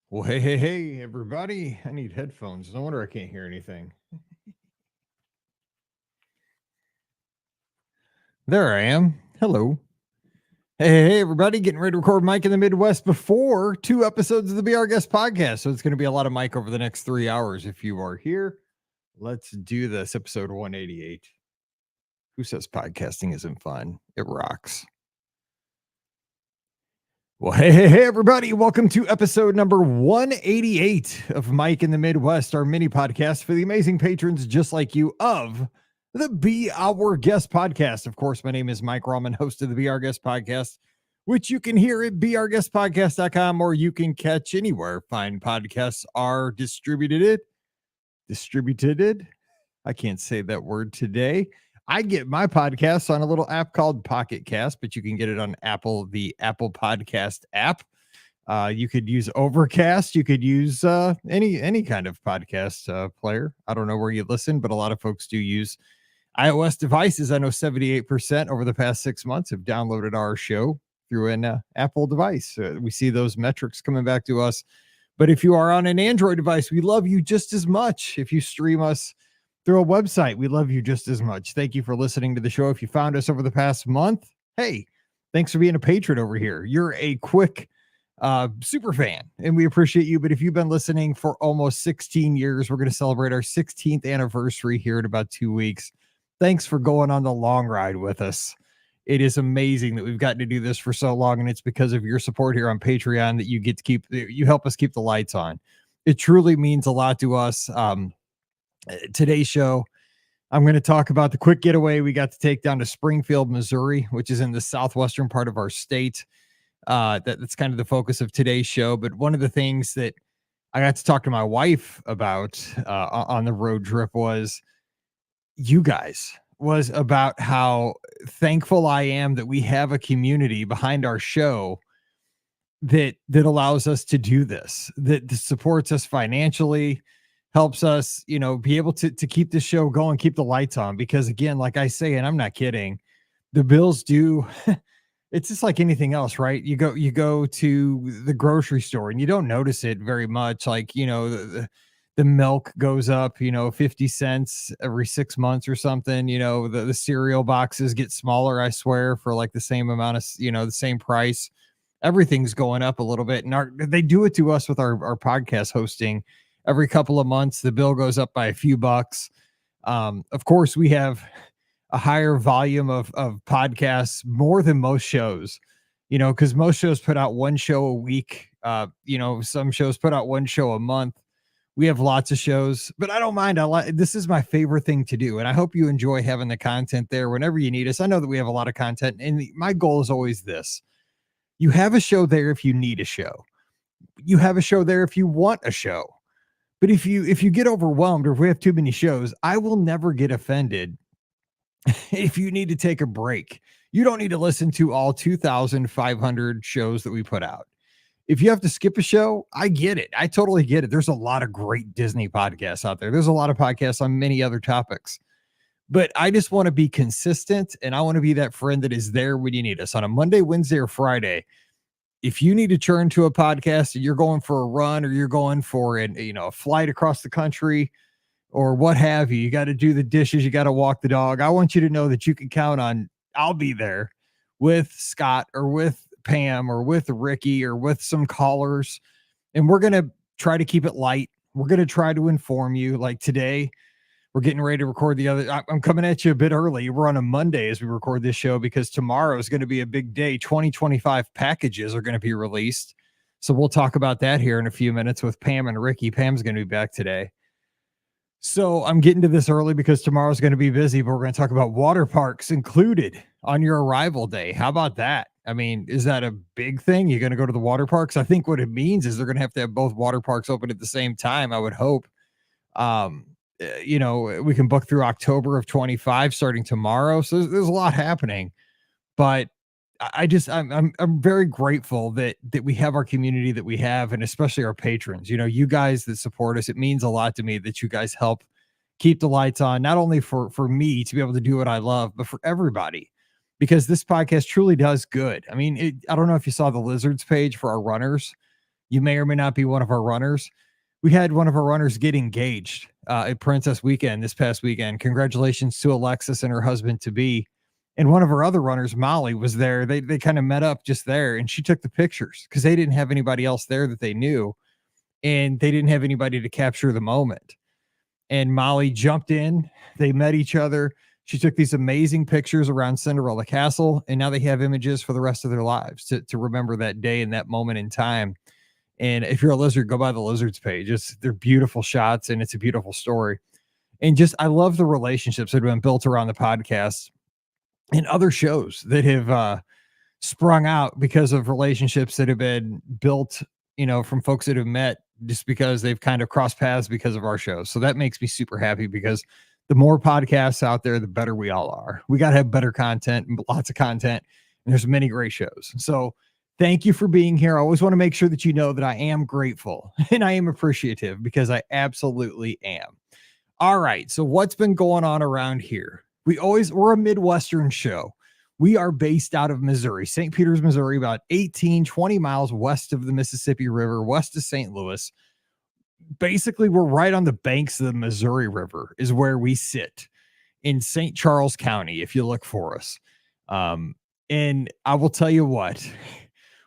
Well, hey, everybody. I need headphones. No wonder I can't hear anything. There I am. Hello. Hey, everybody. Getting ready to record Mike in the Midwest before 2 episodes of the Be Our Guest podcast. So it's going to be a lot of Mike over the next 3 hours. If you are here, let's do this. Episode 188. Who says podcasting isn't fun? It rocks. Well, hey, everybody. Welcome to episode number 188 of Mike in the Midwest, our mini podcast for the amazing patrons just like you of the Be Our Guest podcast. Of course, my name is Mike Rahman, host of the Be Our Guest podcast, which you can hear at beourguestpodcast.com or you can catch anywhere fine podcasts are distributed. I can't say that word today. I get my podcasts on a little app called Pocket Cast, but you can get it on the Apple Podcast app. You could use Overcast. You could use any kind of podcast player. I don't know where you listen, but a lot of folks do use iOS devices. I know 78% over the past 6 months have downloaded our show through an Apple device. We see those metrics coming back to us. But if you are on an Android device, we love you just as much. If you stream us through a website, we love you just as much. Thank you for listening to the show. If you found us over the past month, hey, thanks for being a patron over here. You're a quick super fan, and we appreciate you. But if you've been listening for almost 16 years, we're going to celebrate our 16th anniversary here in about 2 weeks. Thanks for going on the long ride with us. It is amazing that we've gotten to do this for so long, and it's because of your support here on Patreon that you help us keep the lights on. It truly means a lot to us. Today's show, I'm going to talk about the quick getaway we got to take down to Springfield, Missouri, which is in the southwestern part of our state. That's kind of the focus of today's show. But one of the things that I got to talk to my wife about on the road trip was about how thankful I am that we have a community behind our show that allows us to do this, that supports us financially, helps us, be able to keep the show going, keep the lights on. Because again, like I say, and I'm not kidding, the bills do. It's just like anything else, right? You go to the grocery store and you don't notice it very much. Like, the milk goes up, 50 cents every 6 months or something. The cereal boxes get smaller, I swear, for like the same amount of, the same price. Everything's going up a little bit. And they do it to us with our podcast hosting. Every couple of months, the bill goes up by a few bucks. Of course, we have a higher volume of podcasts, more than most shows, because most shows put out one show a week. Some shows put out one show a month. We have lots of shows, but I don't mind. This is my favorite thing to do. And I hope you enjoy having the content there whenever you need us. I know that we have a lot of content, and my goal is always this. You have a show there if you need a show. You have a show there if you want a show. But if you get overwhelmed or if we have too many shows, I will never get offended if you need to take a break. You don't need to listen to all 2,500 shows that we put out. If you have to skip a show, I get it. I totally get it. There's a lot of great Disney podcasts out there. There's a lot of podcasts on many other topics. But I just want to be consistent, and I want to be that friend that is there when you need us on a Monday, Wednesday, or Friday. If you need to turn to a podcast and you're going for a run or you're going for a flight across the country or what have you, you got to do the dishes, you got to walk the dog. I want you to know that you can count on, I'll be there with Scott or with Pam or with Ricky or with some callers. And we're going to try to keep it light. We're going to try to inform you. Like today, we're getting ready to record I'm coming at you a bit early. We're on a Monday as we record this show because tomorrow is going to be a big day. 2025 packages are going to be released. So we'll talk about that here in a few minutes with Pam and Ricky. Pam's going to be back today. So I'm getting to this early because tomorrow's going to be busy, but we're going to talk about water parks included on your arrival day. How about that? I mean, is that a big thing? You're going to go to the water parks? I think what it means is they're going to have both water parks open at the same time, I would hope. We can book through October of 25 starting tomorrow. So there's a lot happening, but I'm very grateful that we have our community that we have, and especially our patrons, you guys that support us. It means a lot to me that you guys help keep the lights on, not only for me to be able to do what I love, but for everybody, because this podcast truly does good. I mean, I don't know if you saw the Lizards page for our runners. you may or may not be one of our runners. We had one of our runners get engaged at Princess Weekend this past weekend. Congratulations to Alexis and her husband to be. And one of our other runners, Molly, was there. They kind of met up just there, and she took the pictures because they didn't have anybody else there that they knew, and they didn't have anybody to capture the moment. And Molly jumped in. They met each other. She took these amazing pictures around Cinderella Castle, and now they have images for the rest of their lives to remember that day and that moment in time. And if you're a lizard, go by the Lizards page. They're beautiful shots, and it's a beautiful story. And just, I love the relationships that have been built around the podcast and other shows that have sprung out because of relationships that have been built, from folks that have met just because they've kind of crossed paths because of our shows. So that makes me super happy because the more podcasts out there, the better we all are. We got to have better content and lots of content. And there's many great shows. So thank you for being here. I always want to make sure that you know that I am grateful and I am appreciative because I absolutely am. All right. So what's been going on around here? We're a Midwestern show. We are based out of Missouri, St. Peters, Missouri, about 20 miles west of the Mississippi River, west of St. Louis. Basically, we're right on the banks of the Missouri River is where we sit in St. Charles County, if you look for us. And I will tell you what,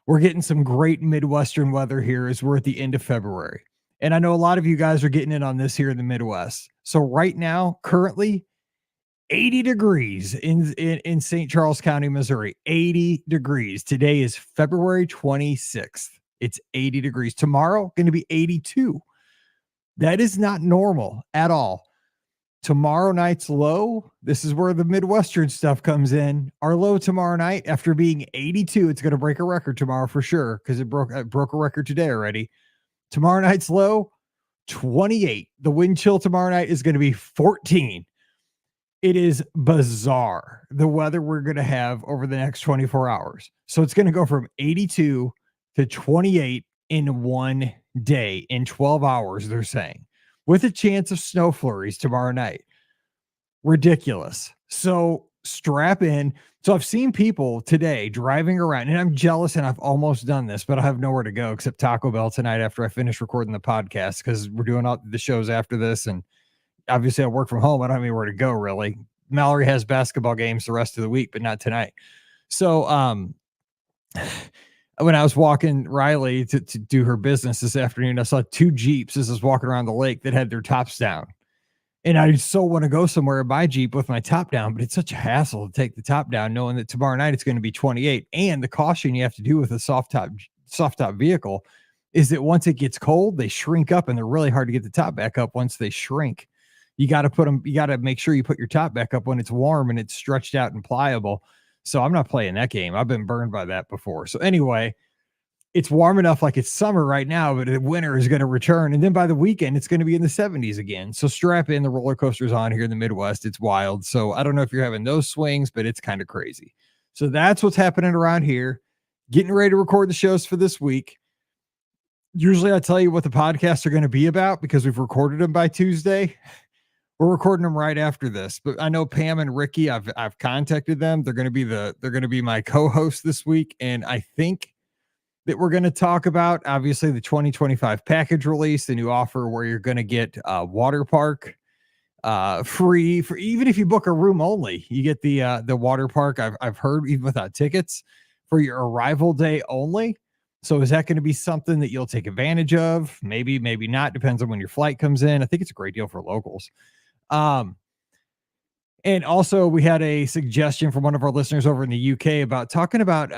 we're getting some great Midwestern weather here as we're at the end of February. And I know a lot of you guys are getting in on this here in the Midwest. So right now, currently, 80 degrees in St. Charles County, Missouri. 80 degrees. Today is February 26th. It's 80 degrees. Tomorrow, going to be 82. That is not normal at all. Tomorrow night's low, this is where the Midwestern stuff comes in. Our low tomorrow night, after being 82, it's going to break a record tomorrow for sure because it broke a record today already. Tomorrow night's low, 28. The wind chill tomorrow night is going to be 14. It is bizarre, the weather we're going to have over the next 24 hours. So it's going to go from 82 to 28 in one day, in 12 hours, they're saying, with a chance of snow flurries tomorrow night. Ridiculous. So strap in. So I've seen people today driving around, and I'm jealous, and I've almost done this, but I have nowhere to go except Taco Bell tonight after I finish recording the podcast because we're doing all the shows after this, and obviously I work from home. I don't have anywhere to go really. Mallory has basketball games the rest of the week, but not tonight. So, when I was walking Riley to do her business this afternoon, I saw two Jeeps as I was walking around the lake that had their tops down. And I so want to go somewhere in my Jeep with my top down, but it's such a hassle to take the top down, knowing that tomorrow night it's going to be 28. And the caution you have to do with a soft top vehicle is that once it gets cold, they shrink up and they're really hard to get the top back up once they shrink. You got to make sure you put your top back up when it's warm and it's stretched out and pliable. So I'm not playing that game. I've been burned by that before. So anyway, it's warm enough like it's summer right now, but the winter is going to return. And then by the weekend, it's going to be in the 70s again. So strap in, the roller coaster's on here in the Midwest. It's wild. So I don't know if you're having those swings, but it's kind of crazy. So that's what's happening around here. Getting ready to record the shows for this week. Usually I tell you what the podcasts are going to be about because we've recorded them by Tuesday. We're recording them right after this, but I know Pam and Ricky, I've contacted them. They're going to be my co-host this week. And I think that we're going to talk about obviously the 2025 package release, the new offer where you're going to get water park free for, even if you book a room only, you get the water park. I've heard even without tickets for your arrival day only. So is that going to be something that you'll take advantage of? Maybe, maybe not. Depends on when your flight comes in. I think it's a great deal for locals. And also we had a suggestion from one of our listeners over in the UK about talking about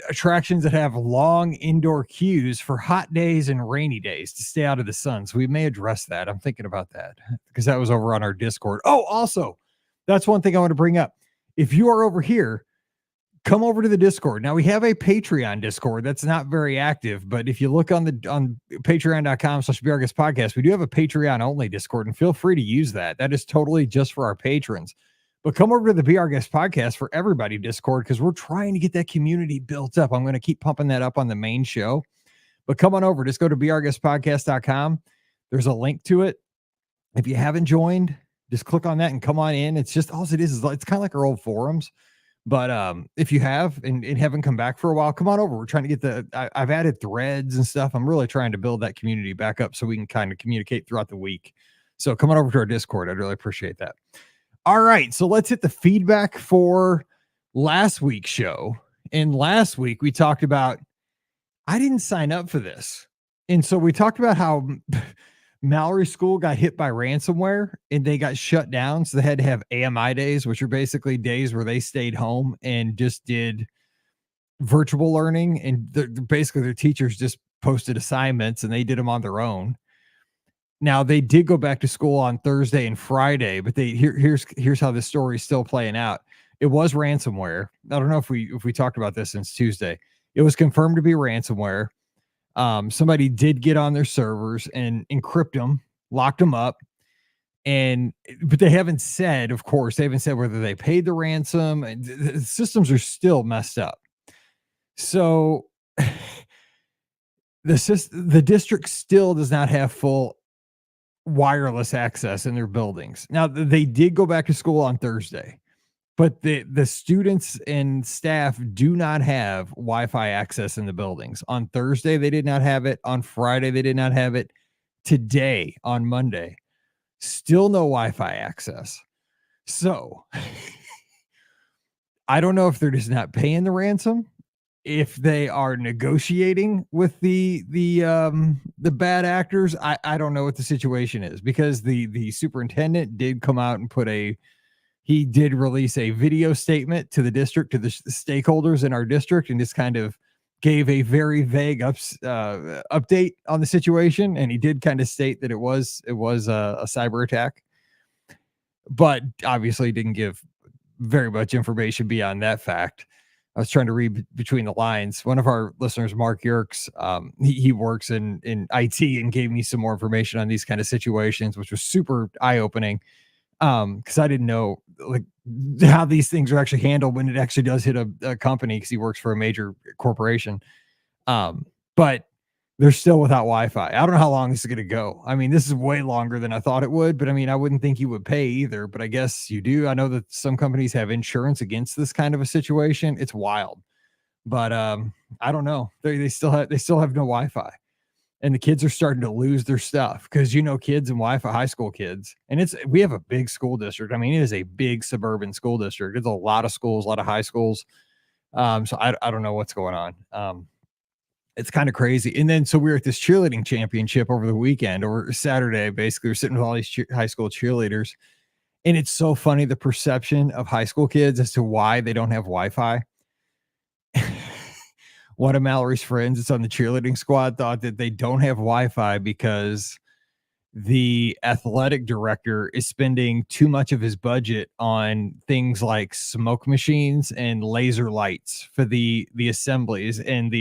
attractions that have long indoor queues for hot days and rainy days to stay out of the sun. So we may address that. I'm thinking about that because that was over on our Discord. Oh, also, that's one thing I want to bring up. If you are over here, come over to the Discord. Now we have a Patreon Discord that's not very active, but if you look on patreon.com/BRGS podcast, we do have a Patreon only Discord, and feel free to use that. That is totally just for our patrons. But come over to the BRGS podcast for everybody Discord because we're trying to get that community built up. I'm going to keep pumping that up on the main show. But come on over. Just go to brgspodcast.com. There's a link to it. If you haven't joined, just click on that and come on in. It's just all it is it's kind of like our old forums. But if you have and haven't come back for a while, come on over. We're trying to get I've added threads and stuff. I'm really trying to build that community back up so we can kind of communicate throughout the week. So come on over to our Discord. I'd really appreciate that. All right, so let's hit the feedback for last week's show. And last week we talked about, I didn't sign up for this. And so we talked about how Mallory School got hit by ransomware and they got shut down. So they had to have AMI days, which are basically days where they stayed home and just did virtual learning. And basically their teachers just posted assignments and they did them on their own. Now they did go back to school on Thursday and Friday, but here's how the story is still playing out. It was ransomware. I don't know if we talked about this since Tuesday. It was confirmed to be ransomware. Somebody did get on their servers and encrypt them, locked them up, but they haven't said, of course, they haven't said whether they paid the ransom. And the systems are still messed up. So the district still does not have full wireless access in their buildings. Now they did go back to school on Thursday, but the students and staff do not have Wi-Fi access in the buildings. On Thursday, they did not have it. On Friday, they did not have it. Today, on Monday, still no Wi-Fi access. So I don't know if they're just not paying the ransom, if they are negotiating with the bad actors. I don't know what the situation is, because the superintendent did come out and he did release a video statement to the district, to the stakeholders in our district, and just kind of gave a very vague update on the situation. And he did kind of state that it was a cyber attack, but obviously didn't give very much information beyond that fact. I was trying to read between the lines. One of our listeners, Mark Yerkes, he works in IT, and gave me some more information on these kind of situations, which was super eye-opening. Because I didn't know like how these things are actually handled when it actually does hit a company, because he works for a major corporation. But they're still without Wi-Fi. I don't know how long this is going to go. I mean, this is way longer than I thought it would, but I mean, I wouldn't think you would pay either, but I guess you do. I know that some companies have insurance against this kind of a situation. It's wild, but I don't know. They still have no Wi-Fi. And the kids are starting to lose their stuff, because kids and Wi-Fi, high school kids, and we have a big school district. I mean, it is a big suburban school district. It's a lot of schools, a lot of high schools. So I don't know what's going on. It's kind of crazy. And then so we were at this cheerleading championship over the weekend, or Saturday. Basically, we're sitting with all these high school cheerleaders, and it's so funny, the perception of high school kids as to why they don't have Wi-Fi. One of Mallory's friends that's on the cheerleading squad thought that they don't have Wi-Fi because the athletic director is spending too much of his budget on things like smoke machines and laser lights for the assemblies. And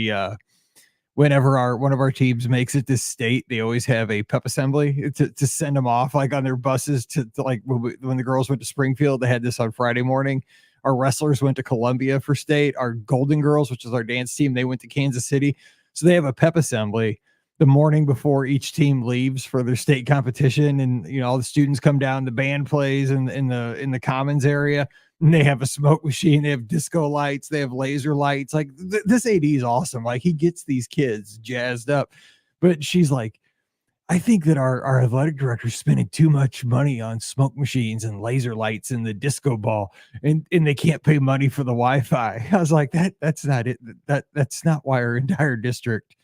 whenever one of our teams makes it to state, they always have a pep assembly to send them off, like on their buses to like when the girls went to Springfield. They had this on Friday morning. Our wrestlers went to Columbia for state. Our Golden Girls, which is our dance team, they went to Kansas City. So they have a pep assembly the morning before each team leaves for their state competition. And, all the students come down, the band plays in the commons area, and they have a smoke machine. They have disco lights. They have laser lights. Like this AD is awesome. Like, he gets these kids jazzed up. But she's like, I think that our athletic director is spending too much money on smoke machines and laser lights and the disco ball, and they can't pay money for the Wi-Fi. I was like, that's not it. That's not why our entire district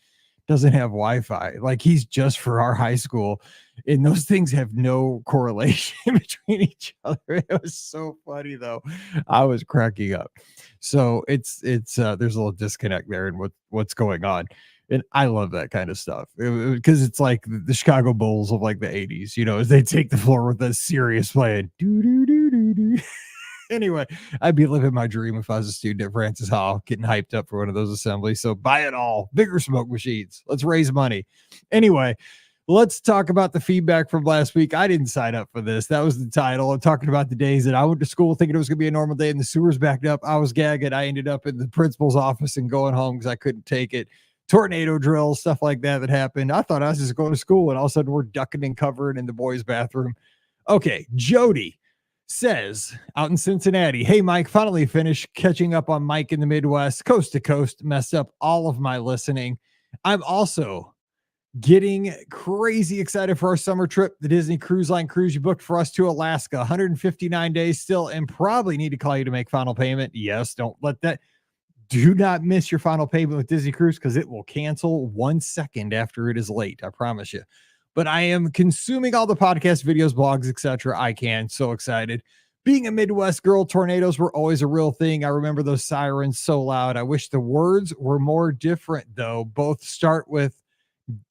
doesn't have Wi-Fi. Like, he's just for our high school, and those things have no correlation between each other. It was so funny though. I was cracking up. So it's there's a little disconnect there in what's going on. And I love that kind of stuff, because it's like the Chicago Bulls of like the 80s, as they take the floor with a serious play. Anyway, I'd be living my dream if I was a student at Francis Hall, getting hyped up for one of those assemblies. So buy it all. Bigger smoke machines. Let's raise money. Anyway, let's talk about the feedback from last week. I didn't sign up for this. That was the title. I'm talking about the days that I went to school thinking it was going to be a normal day and the sewers backed up. I was gagging. I ended up in the principal's office and going home because I couldn't take it. Tornado drills, stuff like that happened. I thought I was just going to school, and all of a sudden we're ducking and covering in the boys' bathroom. Okay, Jody says out in Cincinnati, hey, Mike, finally finished catching up on Mike in the Midwest, coast to coast, messed up all of my listening. I'm also getting crazy excited for our summer trip, the Disney Cruise Line cruise you booked for us to Alaska, 159 days still, and probably need to call you to make final payment. Yes, do not miss your final payment with Disney Cruise because it will cancel 1 second after it is late. I promise you. But I am consuming all the podcast, videos, blogs, etc. I can. So excited. Being a Midwest girl, tornadoes were always a real thing. I remember those sirens so loud. I wish the words were more different, though. Both start with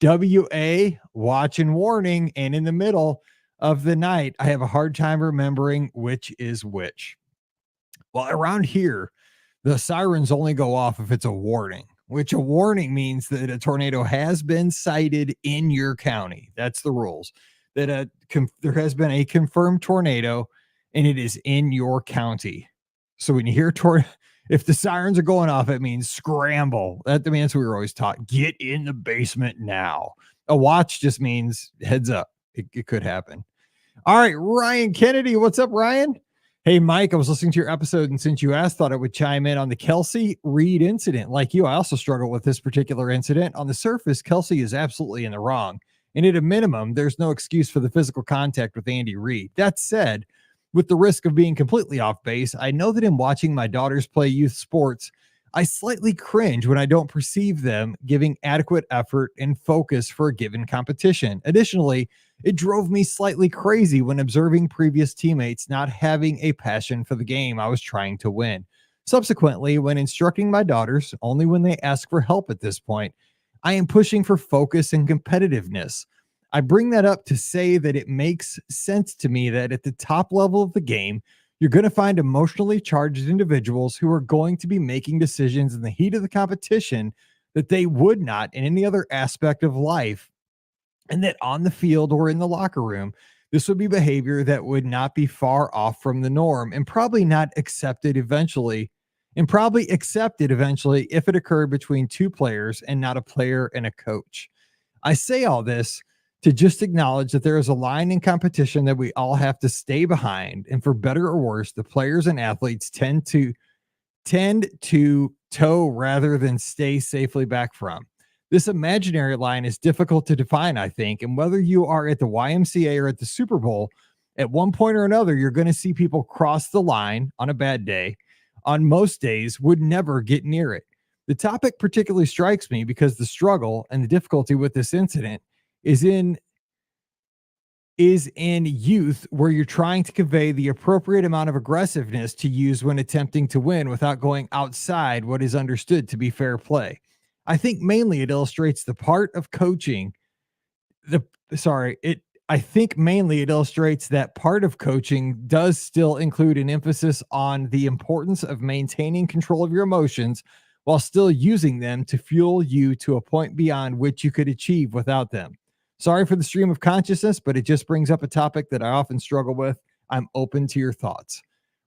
WA, watch and warning, and in the middle of the night, I have a hard time remembering which is which. Well, around here, the sirens only go off if it's a warning, which a warning means that a tornado has been sighted in your county. That's the rules. That there has been a confirmed tornado and it is in your county. So when you hear if the sirens are going off, it means scramble. That's what we were always taught. Get in the basement now. A watch just means heads up. It could happen. All right, Ryan Kennedy. What's up, Ryan? Hey, Mike, I was listening to your episode, and since you asked, thought I would chime in on the Kelsey Reed incident. Like you, I also struggle with this particular incident. On the surface, Kelsey is absolutely in the wrong. And at a minimum, there's no excuse for the physical contact with Andy Reid. That said, with the risk of being completely off base, I know that in watching my daughters play youth sports, I slightly cringe when I don't perceive them giving adequate effort and focus for a given competition. Additionally, it drove me slightly crazy when observing previous teammates not having a passion for the game I was trying to win. Subsequently, when instructing my daughters, only when they ask for help at this point, I am pushing for focus and competitiveness. I bring that up to say that it makes sense to me that at the top level of the game, you're going to find emotionally charged individuals who are going to be making decisions in the heat of the competition that they would not in any other aspect of life. And that on the field or in the locker room, this would be behavior that would not be far off from the norm and probably accepted eventually if it occurred between two players and not a player and a coach. I say all this to just acknowledge that there is a line in competition that we all have to stay behind. And for better or worse, the players and athletes tend to toe rather than stay safely back from. This imaginary line is difficult to define, I think, and whether you are at the YMCA or at the Super Bowl, at one point or another, you're going to see people cross the line on a bad day. On most days, would never get near it. The topic particularly strikes me because the struggle and the difficulty with this incident is in youth, where you're trying to convey the appropriate amount of aggressiveness to use when attempting to win without going outside what is understood to be fair play. I think mainly it illustrates the part of coaching. I think mainly it illustrates that part of coaching does still include an emphasis on the importance of maintaining control of your emotions while still using them to fuel you to a point beyond which you could achieve without them. Sorry for the stream of consciousness, but it just brings up a topic that I often struggle with. I'm open to your thoughts.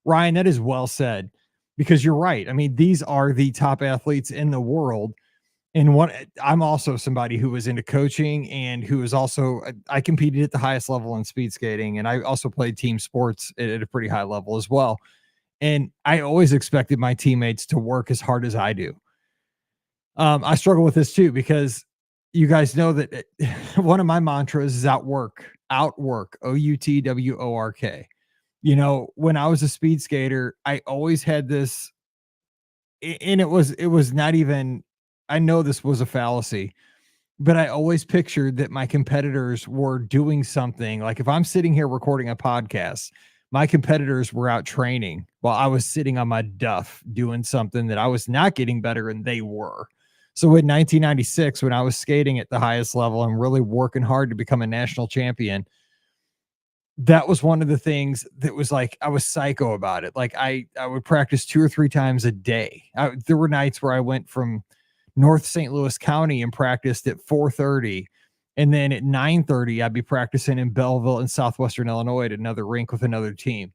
Ryan, that is well said, because you're right. These are the top athletes in the world. And I'm also somebody who was into coaching and who is also, I competed at the highest level in speed skating. And I also played team sports at a pretty high level as well. And I always expected my teammates to work as hard as I do. I struggle with this too, because you guys know that one of my mantras is outwork, OUTWORK. When I was a speed skater, I always had this, and it was not even, I know this was a fallacy, but I always pictured that my competitors were doing something. Like if I'm sitting here recording a podcast, my competitors were out training while I was sitting on my duff doing something that I was not getting better and they were. So in 1996, when I was skating at the highest level and really working hard to become a national champion, that was one of the things that was like, I was psycho about it. Like I would practice 2 or 3 times a day. There were nights where I went from North St. Louis County and practiced at 4:30. And then at 9:30, I'd be practicing in Belleville in Southwestern Illinois at another rink with another team,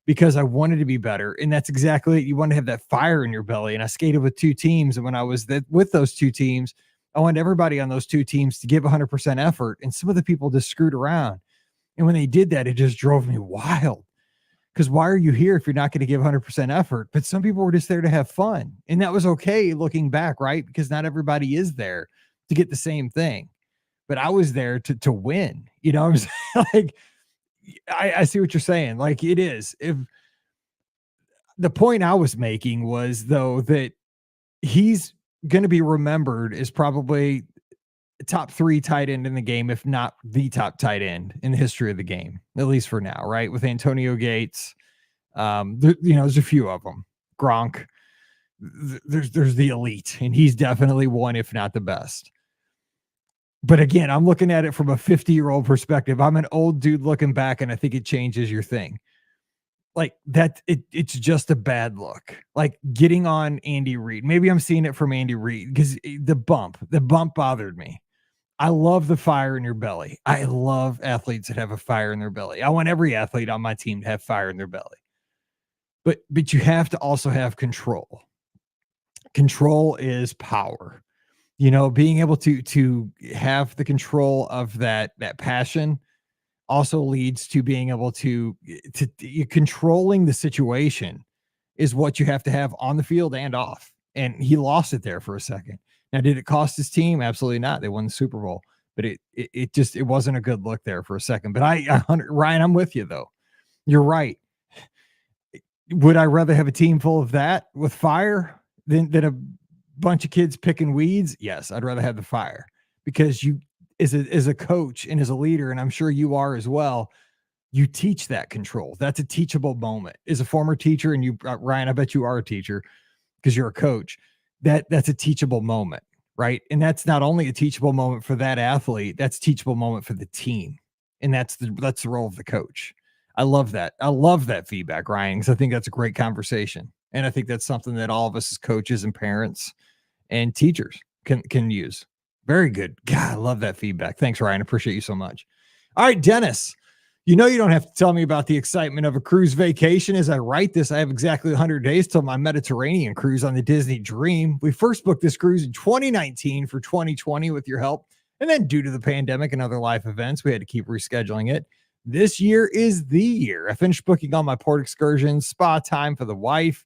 because I wanted to be better. And that's exactly it. You want to have that fire in your belly. And I skated with 2 teams. And when I was with those 2 teams, I wanted everybody on those 2 teams to give 100% effort. And some of the people just screwed around. And when they did that, it just drove me wild, Because why are you here if you're not going to give 100% effort? But some people were just there to have fun. And that was okay looking back, right? Because not everybody is there to get the same thing. But I was there to win. You know what I'm saying? Like, I see what you're saying. Like, it is. If the point I was making was, though, that he's going to be remembered as probably top 3 tight end in the game, if not the top tight end in the history of the game, at least for now, right? With Antonio Gates, there's a few of them. Gronk, there's the elite, and he's definitely one, if not the best. But again, I'm looking at it from a 50-year-old perspective. I'm an old dude looking back, and I think it changes your thing. Like that, it's just a bad look. Like getting on Andy Reid. Maybe I'm seeing it from Andy Reid because the bump bothered me. I love the fire in your belly. I love athletes that have a fire in their belly. I want every athlete on my team to have fire in their belly. But you have to also have control. Control is power. You know, being able to have the control of that passion also leads to being able to controlling the situation is what you have to have on the field and off. And he lost it there for a second. Now, did it cost his team? Absolutely not. They won the Super Bowl, but it wasn't a good look there for a second. But Ryan, I'm with you though. You're right. Would I rather have a team full of that with fire than a bunch of kids picking weeds? Yes, I'd rather have the fire, because you, as a coach and as a leader, and I'm sure you are as well, you teach that control. That's a teachable moment. As a former teacher, and you, Ryan, I bet you are a teacher because you're a coach. That's a teachable moment, right? And that's not only a teachable moment for that athlete, that's a teachable moment for the team. And that's the role of the coach. I love that. I love that feedback, Ryan, because I think that's a great conversation. And I think that's something that all of us as coaches and parents and teachers can use. Very good. God, I love that feedback. Thanks, Ryan. Appreciate you so much. All right, Dennis, you know, you don't have to tell me about the excitement of a cruise vacation. As I write this, I have exactly 100 days till my Mediterranean cruise on the Disney Dream. We first booked this cruise in 2019 for 2020 with your help. And then due to the pandemic and other life events, we had to keep rescheduling it. This year is the year. I finished booking all my port excursions, spa time for the wife,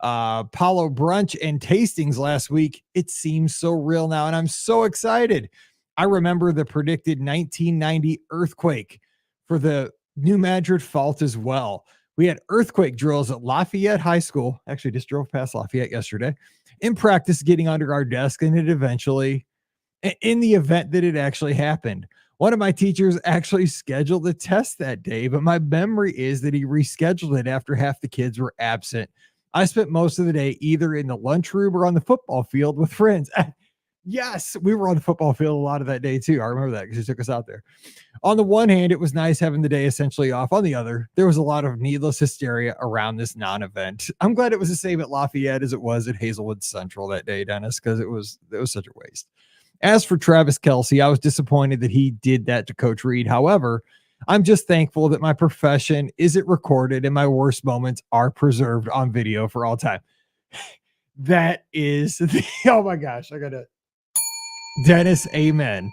Palo brunch and tastings last week. It seems so real now, and I'm so excited. I remember the predicted 1990 earthquake for the New Madrid fault as well. We had earthquake drills at Lafayette High School. Actually, just drove past Lafayette yesterday in practice, getting under our desk, and it eventually, in the event that it actually happened, one of my teachers actually scheduled a test that day, but my memory is that he rescheduled it after half the kids were absent. I spent most of the day either in the lunchroom or on the football field with friends. Yes, we were on the football field a lot of that day too. I remember that because he took us out there. On the one hand, it was nice having the day essentially off. On the other, there was a lot of needless hysteria around this non-event. I'm glad it was the same at Lafayette as it was at Hazelwood Central that day, Dennis, because it was such a waste. As for Travis Kelce, I was disappointed that he did that to Coach Reid. However, I'm just thankful that my profession isn't recorded and my worst moments are preserved on video for all time. That is, oh my gosh, I gotta, Dennis, amen.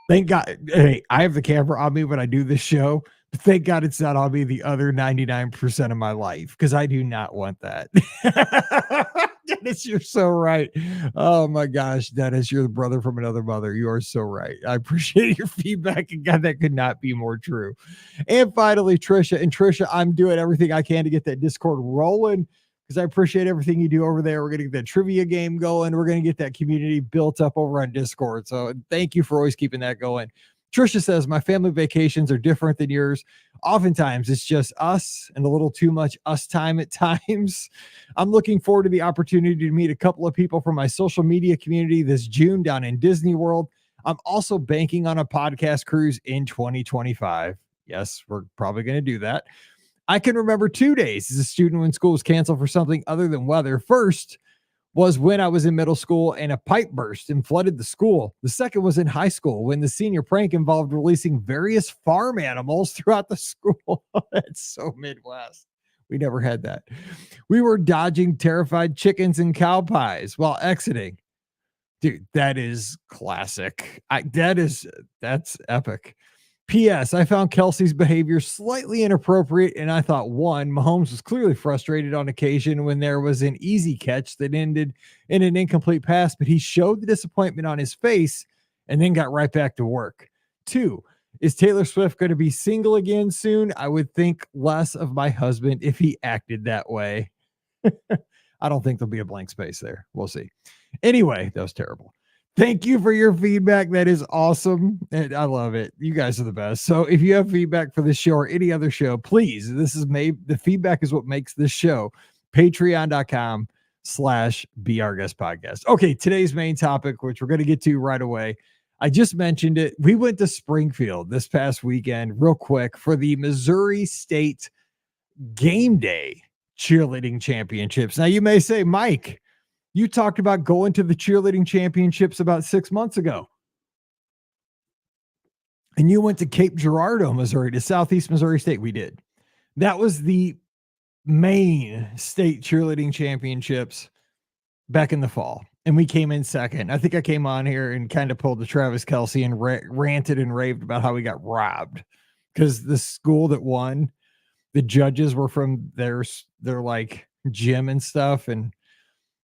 Thank God. Hey, I have the camera on me when I do this show, but thank God it's not on me the other 99% of my life, because I do not want that. Dennis, you're so right. Oh my gosh, Dennis, you're the brother from another mother. You are so right. I appreciate your feedback, and God, that could not be more true. And finally, Trisha, I'm doing everything I can to get that Discord rolling, because I appreciate everything you do over there. We're going to get that trivia game going. We're going to get that community built up over on Discord. So thank you for always keeping that going. Trisha says, my family vacations are different than yours. Oftentimes it's just us and a little too much us time at times. I'm looking forward to the opportunity to meet a couple of people from my social media community this June down in Disney World. I'm also banking on a podcast cruise in 2025. Yes, we're probably going to do that. I can remember 2 days as a student when school was canceled for something other than weather. First was when I was in middle school and a pipe burst and flooded the school. The second was in high school when the senior prank involved releasing various farm animals throughout the school. That's so Midwest. We never had that. We were dodging terrified chickens and cow pies while exiting. Dude, that is classic. That's epic. P.S. I found Kelsey's behavior slightly inappropriate, and I thought, one, Mahomes was clearly frustrated on occasion when there was an easy catch that ended in an incomplete pass, but he showed the disappointment on his face and then got right back to work. Two, is Taylor Swift going to be single again soon? I would think less of my husband if he acted that way. I don't think there'll be a blank space there. We'll see. Anyway, that was terrible. Thank you for your feedback. That is awesome. And I love it. You guys are the best. So if you have feedback for this show or any other show, please, the feedback is what makes this show. Patreon.com/Be Our Guest Podcast. Okay, today's main topic, which we're going to get to right away. I just mentioned it. We went to Springfield this past weekend, real quick, for the Missouri State Game Day Cheerleading Championships. Now, you may say, Mike, you talked about going to the cheerleading championships about 6 months ago. And you went to Cape Girardeau, Missouri, to Southeast Missouri State. We did. That was the main state cheerleading championships back in the fall. And we came in second. I think I came on here and kind of pulled the Travis Kelce and ranted and raved about how we got robbed because the school that won, the judges were from their like gym and stuff. And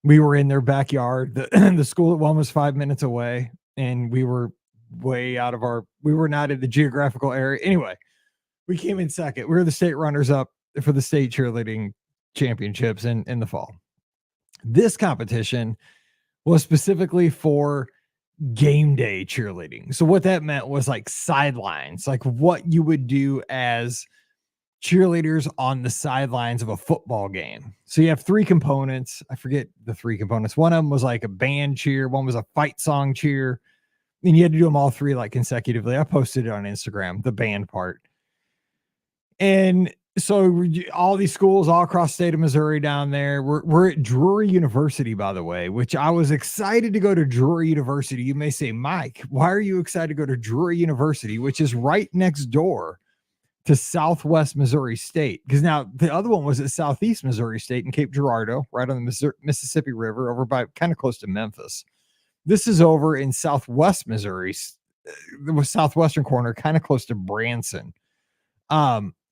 we were in their backyard. The school that won was 5 minutes away, and we were way out of we were not in the geographical area. Anyway, we came in second. We were the state runners up for the state cheerleading championships in the fall. This competition was specifically for game day cheerleading. So what that meant was like sidelines, like what you would do as cheerleaders on the sidelines of a football game. So you have three components. I forget the three components. One of them was like a band cheer. One was a fight song cheer. And you had to do them all three like consecutively. I posted it on Instagram, the band part. And so all these schools all across the state of Missouri down there. We're at Drury University, by the way, which I was excited to go to Drury University. You may say, Mike, why are you excited to go to Drury University, which is right next door to Southwest Missouri State? Because now the other one was at Southeast Missouri State in Cape Girardeau, right on the Mississippi River, over by kind of close to Memphis. This is over in Southwest Missouri, the southwestern corner, kind of close to Branson.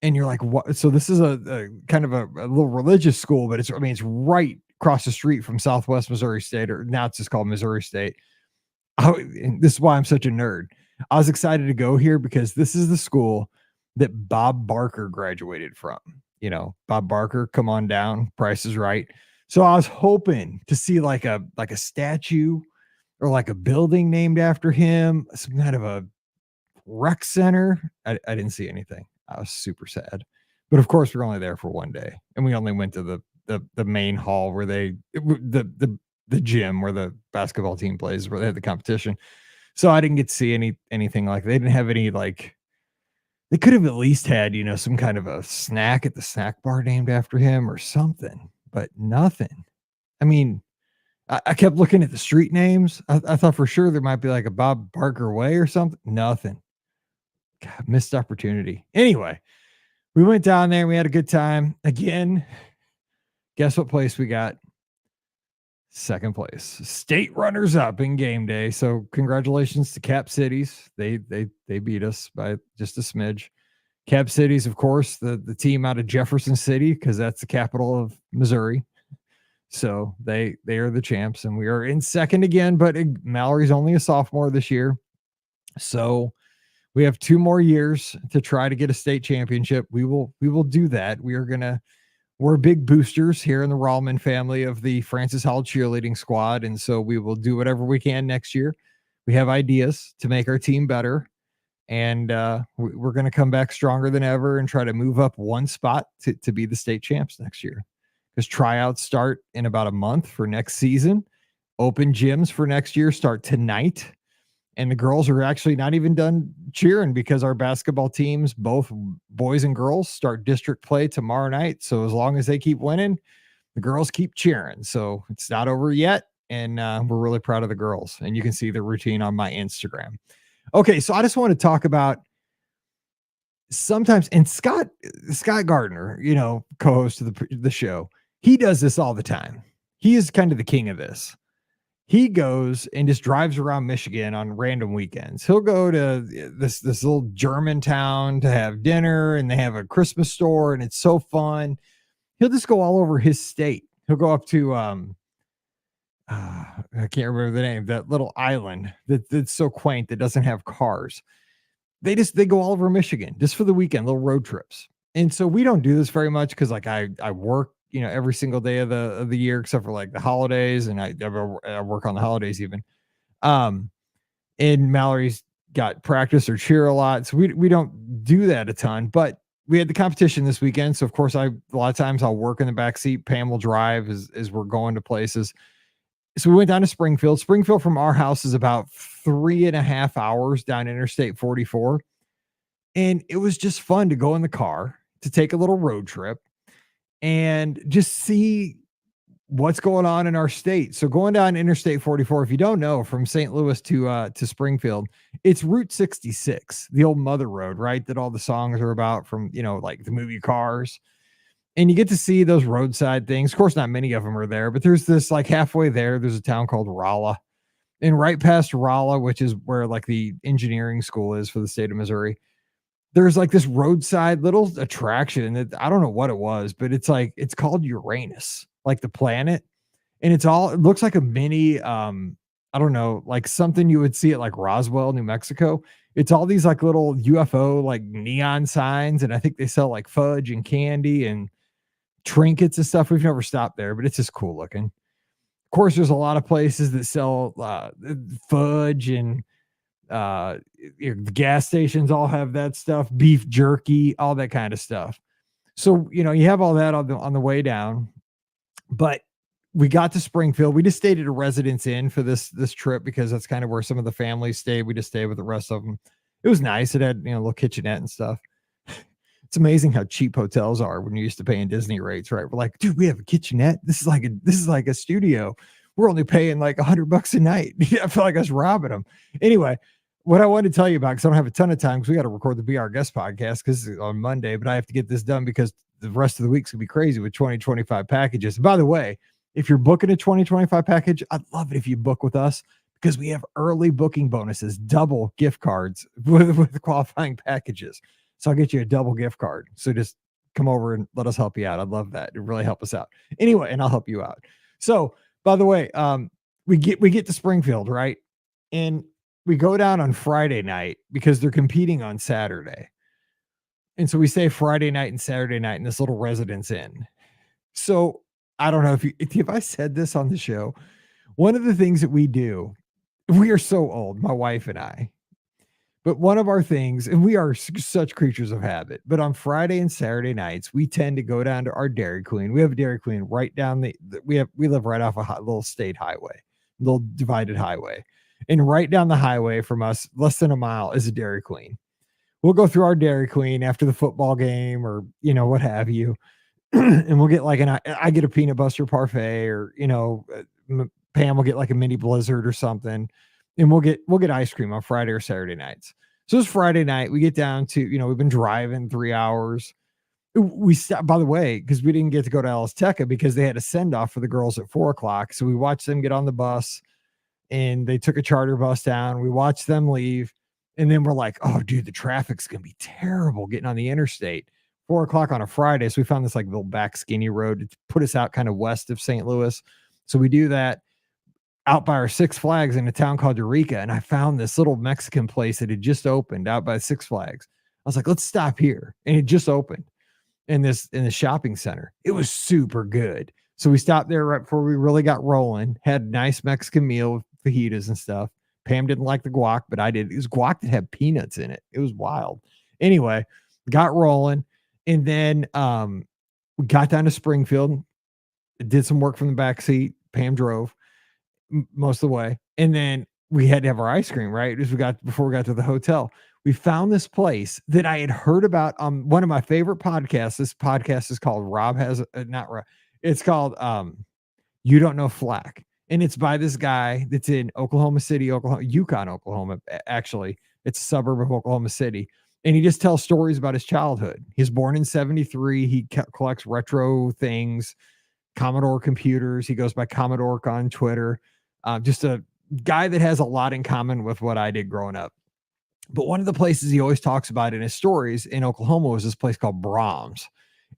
And you're like, what? So this is a kind of a little religious school, but it's right across the street from Southwest Missouri State, or now it's just called Missouri State. And this is why I'm such a nerd. I was excited to go here because this is the school that Bob Barker graduated from. You know, Bob Barker, come on down, Price is Right. So I was hoping to see like a statue or like a building named after him, some kind of a rec center. I didn't see anything. I was super sad. But of course, we're only there for one day. And we only went to the main hall where the gym where the basketball team plays, where they had the competition. So I didn't get to see anything like, they didn't have any, like, they could have at least had, some kind of a snack at the snack bar named after him or something, but nothing. I mean, I kept looking at the street names. I thought for sure there might be like a Bob Barker Way or something. Nothing. God, missed opportunity. Anyway, we went down there and we had a good time. Again, guess what place we got? Second place. State runners up in game day. So congratulations to Cap Cities. They beat us by just a smidge. Cap Cities, of course, the team out of Jefferson City, because that's the capital of Missouri. So they are the champs, and we are in second again, but Mallory's only a sophomore this year. So we have 2 more years to try to get a state championship. We will do that. We're big boosters here in the Rallman family of the Francis Hall cheerleading squad. And so we will do whatever we can next year. We have ideas to make our team better. And we're going to come back stronger than ever and try to move up one spot to be the state champs next year. Because tryouts start in about a month for next season. Open gyms for next year start tonight. And the girls are actually not even done cheering because our basketball teams, both boys and girls, start district play tomorrow night. So as long as they keep winning, the girls keep cheering. So it's not over yet. And we're really proud of the girls. And you can see the routine on my Instagram. Okay, so I just want to talk about sometimes, and Scott Gardner, co-host of the show, he does this all the time. He is kind of the king of this. He goes and just drives around Michigan on random weekends. He'll go to this little German town to have dinner, and they have a Christmas store, and it's so fun. He'll just go all over his state. He'll go up to I can't remember the name, that little island that's so quaint that doesn't have cars. They go all over Michigan just for the weekend, little road trips. And so we don't do this very much because like I work, every single day of the year except for like the holidays, and I work on the holidays even. Um, and Mallory's got practice or cheer a lot, so we don't do that a ton. But we had the competition this weekend, so of course a lot of times I'll work in the back seat. Pam will drive as we're going to places. So we went down to Springfield. Springfield from our house is about 3.5 hours down Interstate 44. And it was just fun to go in the car, to take a little road trip and just see what's going on in our state. So going down Interstate 44, if you don't know, from St. Louis to Springfield, it's Route 66, the old mother road, right? That all the songs are about from, like the movie Cars. And you get to see those roadside things. Of course, not many of them are there, but there's this like halfway there's a town called Rolla. And right past Rolla, which is where like the engineering school is for the state of Missouri, there's like this roadside little attraction that I don't know what it was, but it's called Uranus, like the planet. And it looks like a mini, I don't know, like something you would see at like Roswell, New Mexico. It's all these like little UFO, like neon signs. And I think they sell like fudge and candy and trinkets and stuff. We've never stopped there, but it's just cool looking. Of course, there's a lot of places that sell fudge, and the gas stations all have that stuff, beef jerky, all that kind of stuff. So, you have all that on the way down. But we got to Springfield. We just stayed at a Residence Inn for this trip because that's kind of where some of the families stayed. We just stayed with the rest of them. It was nice. It had, a little kitchenette and stuff. It's amazing how cheap hotels are when you're used to paying Disney rates, right? We're like, dude, we have a kitchenette. This is like a studio. We're only paying like $100 a night. I feel like I was robbing them. Anyway, what I wanted to tell you about, because I don't have a ton of time, because we got to record the Be Our Guest podcast because it's on Monday, but I have to get this done because the rest of the week's gonna be crazy with 2025 packages. And by the way, if you're booking a 2025 package, I'd love it if you book with us because we have early booking bonuses, double gift cards with qualifying packages. So I'll get you a double gift card. So just come over and let us help you out. I'd love that. It really help us out. Anyway, and I'll help you out. So by the way, we get to Springfield, right? And we go down on Friday night because they're competing on Saturday. And so we stay Friday night and Saturday night in this little Residence Inn. So I don't know if I said this on the show. One of the things that we do, we are so old, my wife and I, but one of our things, and we are such creatures of habit, but on Friday and Saturday nights, we tend to go down to our Dairy Queen. We have a Dairy Queen right down we live right off a little state highway, little divided highway. And right down the highway from us, less than a mile, is a Dairy Queen. We'll go through our Dairy Queen after the football game or, what have you. And we'll get like I get a peanut butter parfait, or, Pam will get like a mini blizzard or something. And we'll get ice cream on Friday or Saturday nights. So it's Friday night. We get down to, we've been driving 3 hours. We stopped, by the way, because we didn't get to go to Alisteca because they had a send off for the girls at 4:00. So we watched them get on the bus, and they took a charter bus down. We watched them leave. And then we're like, oh, dude, the traffic's going to be terrible getting on the interstate. 4:00 on a Friday. So we found this like little back skinny road to put us out kind of west of St. Louis. So we do that out by our Six Flags in a town called Eureka. And I found this little Mexican place that had just opened out by Six Flags. I was like, let's stop here. And it just opened in the shopping center. It was super good. So we stopped there right before we really got rolling, had a nice Mexican meal with fajitas and stuff. Pam didn't like the guac, but I did. It was guac that had peanuts in it. It was wild. Anyway, got rolling. And then we got down to Springfield, did some work from the back seat. Pam drove most of the way. And then we had to have our ice cream, right? Before we got to the hotel. We found this place that I had heard about on one of my favorite podcasts. This podcast is called It's called You Don't Know Flack. And it's by this guy that's in Oklahoma City, Yukon, Oklahoma. Actually, it's a suburb of Oklahoma City. And he just tells stories about his childhood. He was born in 1973. He collects retro things, Commodore computers. He goes by Commodore on Twitter. Just a guy that has a lot in common with what I did growing up. But one of the places he always talks about in his stories in Oklahoma was this place called Brahms.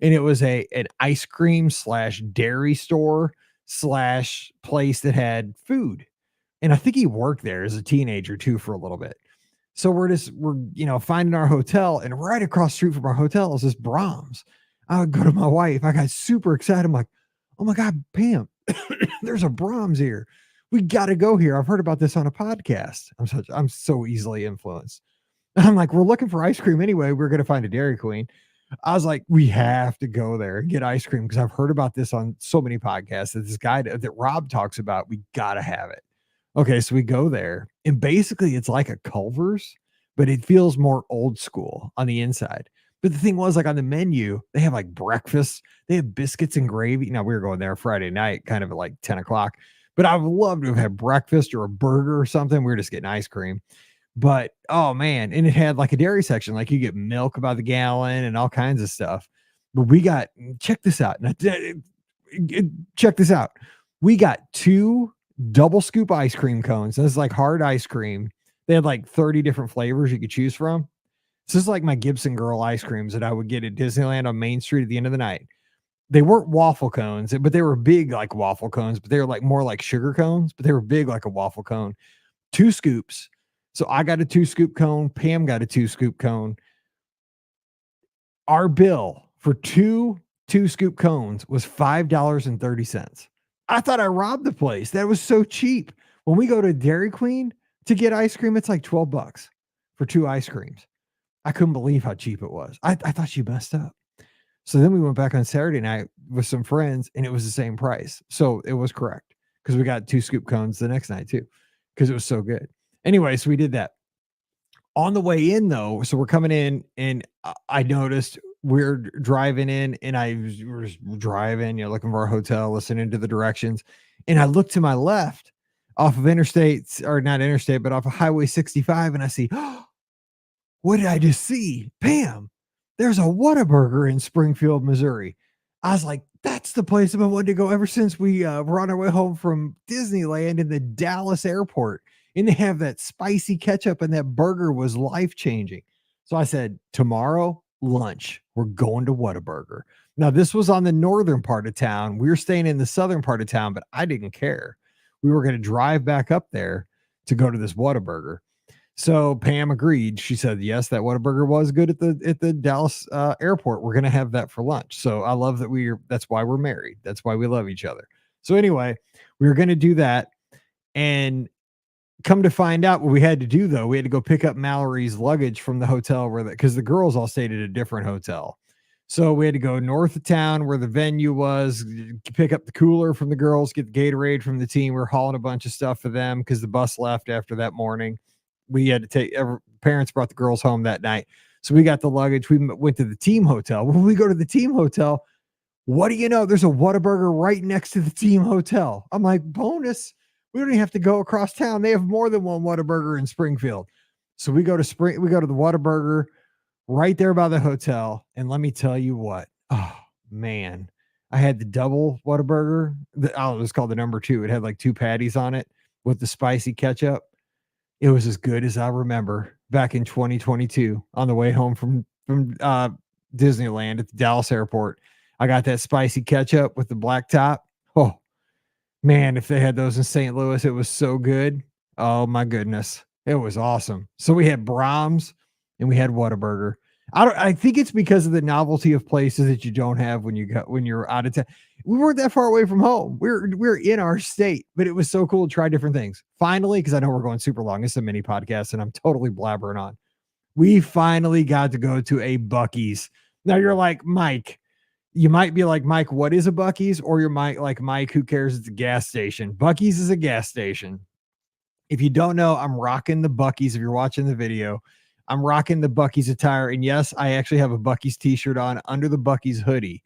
And it was an ice cream slash dairy store slash place that had food. And I think he worked there as a teenager too for a little bit. So we're finding our hotel, and right across the street from our hotel is this Brahms. I would go to my wife. I got super excited. I'm like, oh my God, Pam, there's a Brahms here. We got to go here. I've heard about this on a podcast. I'm so easily influenced. I'm like, we're looking for ice cream anyway. We're going to find a Dairy Queen. I was like, we have to go there and get ice cream because I've heard about this on so many podcasts that this guy that Rob talks about. We got to have it. Okay, so we go there, and basically it's like a Culver's, but it feels more old school on the inside. But the thing was, like on the menu, they have like breakfast, they have biscuits and gravy. Now we were going there Friday night, kind of at like 10 o'clock, but I would love to have had breakfast or a burger or something. We were just getting ice cream. But oh man, and it had like a dairy section, like you get milk by the gallon and all kinds of stuff. But we got, check this out. Check this out. We got 2 double scoop ice cream cones. This is like hard ice cream. They had like 30 different flavors you could choose from. This is like my Gibson Girl ice creams that I would get at Disneyland on Main Street at the end of the night. They weren't waffle cones, but they were big like waffle cones, but they were like more like sugar cones, but they were big like a waffle cone. 2 scoops. So I got a 2 scoop cone. Pam got a 2 scoop cone. Our bill for 2 scoop cones was $5.30. I thought I robbed the place. That was so cheap. When we go to Dairy Queen to get ice cream, it's like $12 for 2 ice creams. I couldn't believe how cheap it was. I thought you messed up. So then we went back on Saturday night with some friends, and it was the same price. So it was correct because we got 2 scoop cones the next night too because it was so good. Anyway, so we did that. On the way in, though, so we're coming in, and I noticed we're driving in, and we're driving, looking for our hotel, listening to the directions, and I look to my left off of interstate, or not interstate, but off of Highway 65, and I see, oh, what did I just see? Pam, there's a Whataburger in Springfield, Missouri. I was like, that's the place I've been wanting to go ever since we were on our way home from Disneyland in the Dallas airport. And they have that spicy ketchup, and that burger was life-changing. So I said, tomorrow, lunch, we're going to Whataburger. Now, this was on the northern part of town. We were staying in the southern part of town, but I didn't care. We were going to drive back up there to go to this Whataburger. So Pam agreed. She said, yes, that Whataburger was good at the Dallas airport. We're going to have that for lunch. So I love that that's why we're married. That's why we love each other. So anyway, we were going to do that. And come to find out what we had to do, though, we had to go pick up Mallory's luggage from the hotel because the girls all stayed at a different hotel. So we had to go north of town where the venue was, pick up the cooler from the girls, get the Gatorade from the team. We're hauling a bunch of stuff for them because the bus left after that morning. We had to parents brought the girls home that night. So we got the luggage. We went to the team hotel. When we go to the team hotel, what do you know? There's a Whataburger right next to the team hotel. I'm like, bonus. We don't even have to go across town. They have more than one Whataburger in Springfield. So we go to the Whataburger right there by the hotel. And let me tell you what, oh man, I had the double Whataburger. It was called the number 2. It had like 2 patties on it with the spicy ketchup. It was as good as I remember back in 2022 on the way home from Disneyland at the Dallas airport. I got that spicy ketchup with the black top. Oh, man, if they had those in St. Louis, it was so good. Oh my goodness. It was awesome. So we had Brahms and we had Whataburger. I think it's because of the novelty of places that you don't have when you're out of town. We weren't that far away from home. We're in our state, but it was so cool to try different things. Finally, because I know we're going super long. It's a mini podcast and I'm totally blabbering on. We finally got to go to a Buc-ee's. Now you're like, Mike, you might be like, Mike, what is a Buc-ee's? Or you're like, Mike, who cares? It's a gas station. Buc-ee's is a gas station. If you don't know, I'm rocking the Buc-ee's. If you're watching the video, I'm rocking the Buc-ee's attire. And yes, I actually have a Buc-ee's t-shirt on under the Buc-ee's hoodie.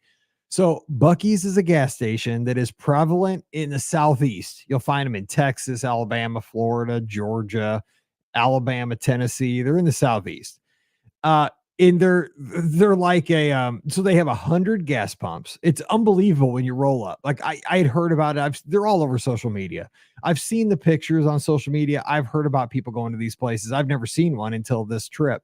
So Buc-ee's is a gas station that is prevalent in the Southeast. You'll find them in Texas, Alabama, Florida, Georgia, Alabama, Tennessee. They're in the Southeast. And they're like so they have 100 gas pumps. It's unbelievable when you roll up. Like I had heard about it. They're all over social media. I've seen the pictures on social media. I've heard about people going to these places. I've never seen one until this trip.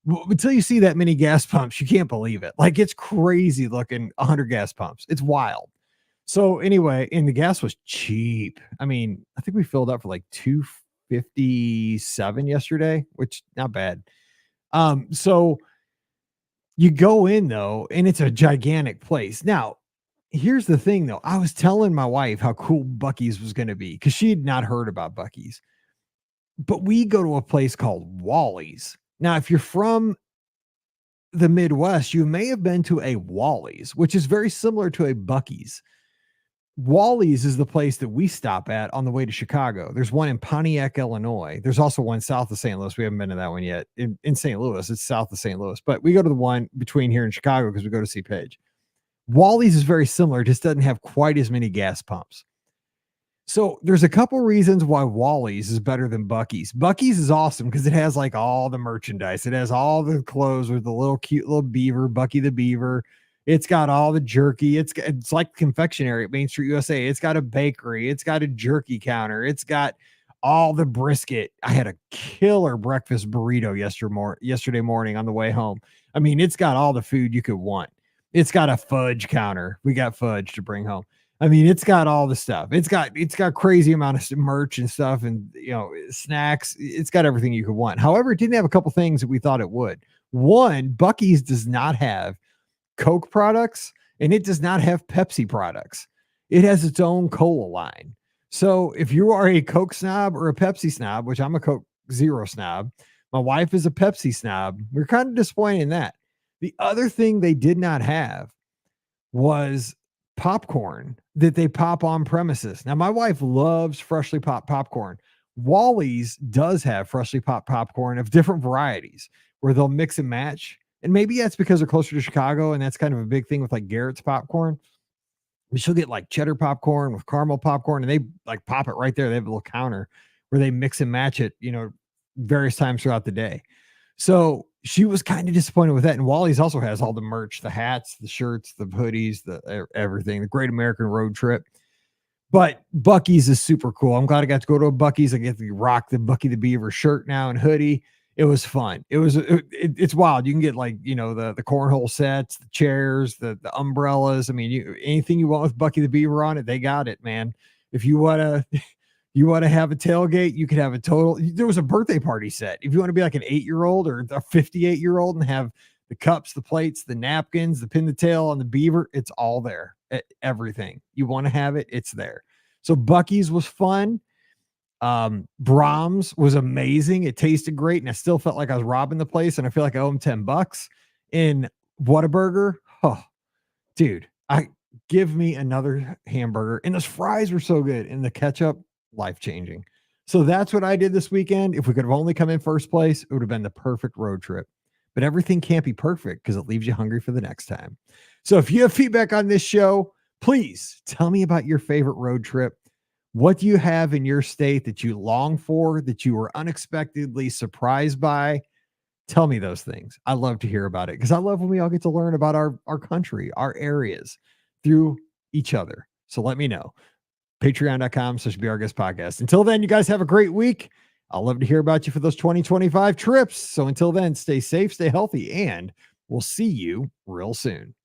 Until you see that many gas pumps, you can't believe it. Like it's crazy looking 100 gas pumps. It's wild. So anyway, and the gas was cheap. I mean, I think we filled up for like 257 yesterday, which not bad. So you go in though, and it's a gigantic place. Now, here's the thing though. I was telling my wife how cool Buc-ee's was going to be because she had not heard about Buc-ee's. But we go to a place called Wally's. Now, if you're from the Midwest, you may have been to a Wally's, which is very similar to a Buc-ee's. Wally's is the place that we stop at on the way to Chicago. There's one in Pontiac, Illinois. There's also one south of St. Louis. We haven't been to that one yet. In St. Louis, it's south of St. Louis, but we go to the one between here and Chicago because we go to see Paige. Wally's is very similar, just doesn't have quite as many gas pumps. So there's a couple reasons why Wally's is better than Buc-ee's. Buc-ee's is awesome because it has like all the merchandise. It has all the clothes with the little cute little beaver, Bucky the Beaver. It's got all the jerky. It's like confectionery at Main Street USA. It's got a bakery. It's got a jerky counter. It's got all the brisket. I had a killer breakfast burrito yesterday morning on the way home. I mean, it's got all the food you could want. It's got a fudge counter. We got fudge to bring home. I mean, it's got all the stuff. It's got crazy amount of merch and stuff and, snacks. It's got everything you could want. However, it didn't have a couple things that we thought it would. One, Buc-ee's does not have Coke products and it does not have Pepsi products. It has its own cola line. So if you are a Coke snob or a Pepsi snob, which I'm a Coke Zero snob, my wife is a Pepsi snob, we're kind of disappointed in that. The other thing they did not have was popcorn that they pop on premises. Now, my wife loves freshly popped popcorn. Wally's does have freshly popped popcorn of different varieties where they'll mix and match. And maybe that's because they're closer to Chicago, and that's kind of a big thing with like Garrett's popcorn. She'll get like cheddar popcorn with caramel popcorn, and they like pop it right there. They have a little counter where they mix and match it, various times throughout the day. So she was kind of disappointed with that. And Wally's also has all the merch, the hats, the shirts, the hoodies, the everything, the Great American Road Trip. But Buc-ee's is super cool. I'm glad I got to go to a Buc-ee's. I get to rock the Bucky the Beaver shirt now and hoodie. It was fun. It's wild. You can get like, the cornhole sets, the chairs, the umbrellas. I mean, anything you want with Bucky the Beaver on it, they got it, man. If you want to have a tailgate, you could have a total. There was a birthday party set. If you want to be like an 8-year-old or a 58-year-old and have the cups, the plates, the napkins, the pin the tail on the beaver, it's all there. Everything you want to have it, it's there. So Buc-ee's was fun. Brahms was amazing. It tasted great, and I still felt like I was robbing the place, and I feel like I owe him $10. In Whataburger, oh, dude, give me another hamburger. And those fries were so good, and the ketchup, life-changing. So that's what I did this weekend. If we could have only come in first place, it would have been the perfect road trip. But everything can't be perfect because it leaves you hungry for the next time. So if you have feedback on this show, please tell me about your favorite road trip. What do you have in your state that you long for, that you were unexpectedly surprised by? Tell me those things. I love to hear about it because I love when we all get to learn about our country, our areas through each other. So let me know. Patreon.com/BeOurGuestPodcast. Until then, you guys have a great week. I'll love to hear about you for those 2025 trips. So until then, stay safe, stay healthy, and we'll see you real soon.